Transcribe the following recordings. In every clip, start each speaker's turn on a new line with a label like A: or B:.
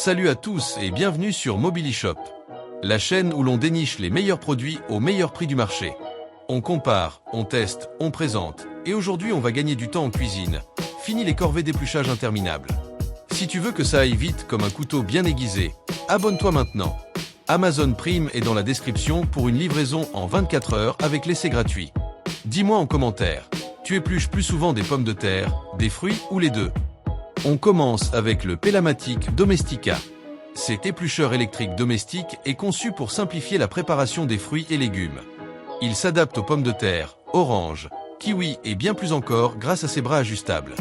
A: Salut à tous et bienvenue sur Mobilishop, la chaîne où l'on déniche les meilleurs produits au meilleur prix du marché. On compare, on teste, on présente, et aujourd'hui on va gagner du temps en cuisine. Fini les corvées d'épluchage interminables. Si tu veux que ça aille vite comme un couteau bien aiguisé, abonne-toi maintenant. Amazon Prime est dans la description pour une livraison en 24 heures avec l'essai gratuit. Dis-moi en commentaire, tu épluches plus souvent des pommes de terre, des fruits ou les deux? On commence avec le Pelamatic Domestika. Cet éplucheur électrique domestique est conçu pour simplifier la préparation des fruits et légumes. Il s'adapte aux pommes de terre, oranges, kiwis et bien plus encore grâce à ses bras ajustables.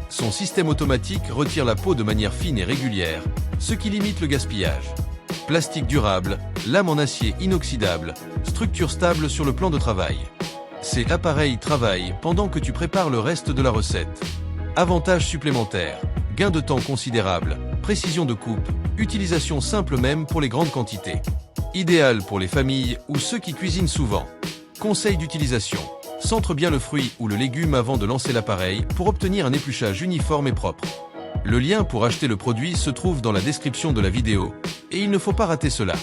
A: Son système automatique retire la peau de manière fine et régulière, ce qui limite le gaspillage. Plastique durable, lame en acier inoxydable, structure stable sur le plan de travail. Cet appareil travaille pendant que tu prépares le reste de la recette. Avantages supplémentaires, gain de temps considérable, précision de coupe, utilisation simple même pour les grandes quantités. Idéal pour les familles ou ceux qui cuisinent souvent. Conseil d'utilisation, centre bien le fruit ou le légume avant de lancer l'appareil pour obtenir un épluchage uniforme et propre. Le lien pour acheter le produit se trouve dans la description de la vidéo, et il ne faut pas rater cela.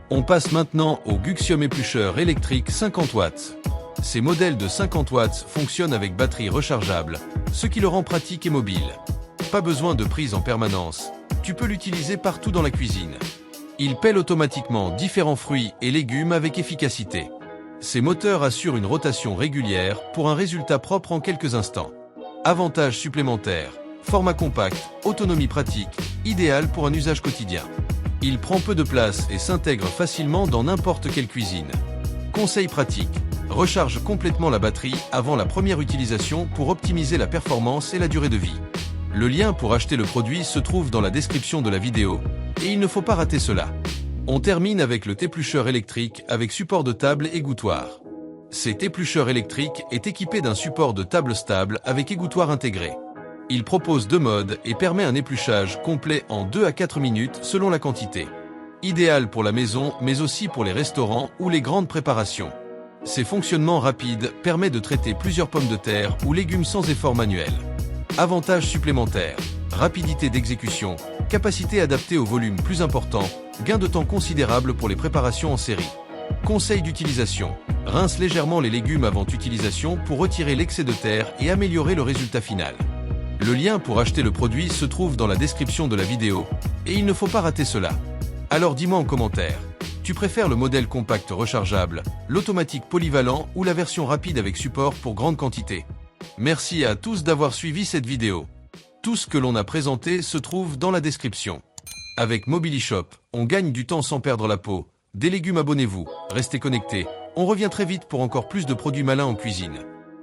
A: On passe maintenant au Guxium éplucheur électrique 50 watts. Ces modèles de 50 watts fonctionnent avec batterie rechargeable, ce qui le rend pratique et mobile. Pas besoin de prise en permanence, tu peux l'utiliser partout dans la cuisine. Il pèle automatiquement différents fruits et légumes avec efficacité. Ces moteurs assurent une rotation régulière pour un résultat propre en quelques instants. Avantages supplémentaires, format compact, autonomie pratique, idéal pour un usage quotidien. Il prend peu de place et s'intègre facilement dans n'importe quelle cuisine. Conseil pratique. Recharge complètement la batterie avant la première utilisation pour optimiser la performance et la durée de vie. Le lien pour acheter le produit se trouve dans la description de la vidéo, et il ne faut pas rater cela. On termine avec le éplucheur électrique avec support de table et égouttoir. Cet éplucheur électrique est équipé d'un support de table stable avec égouttoir intégré. Il propose deux modes et permet un épluchage complet en 2 à 4 minutes selon la quantité. Idéal pour la maison mais aussi pour les restaurants ou les grandes préparations. Ces fonctionnements rapides permettent de traiter plusieurs pommes de terre ou légumes sans effort manuel. Avantages supplémentaires, rapidité d'exécution, capacité adaptée au volume plus important, gain de temps considérable pour les préparations en série. Conseil d'utilisation, rince légèrement les légumes avant utilisation pour retirer l'excès de terre et améliorer le résultat final. Le lien pour acheter le produit se trouve dans la description de la vidéo, et il ne faut pas rater cela. Alors dis-moi en commentaire. Tu préfères le modèle compact rechargeable, l'automatique polyvalent ou la version rapide avec support pour grande quantité? Merci à tous d'avoir suivi cette vidéo. Tout ce que l'on a présenté se trouve dans la description. Avec Mobilishop, on gagne du temps sans perdre la peau. Des légumes, abonnez-vous, restez connectés. On revient très vite pour encore plus de produits malins en cuisine.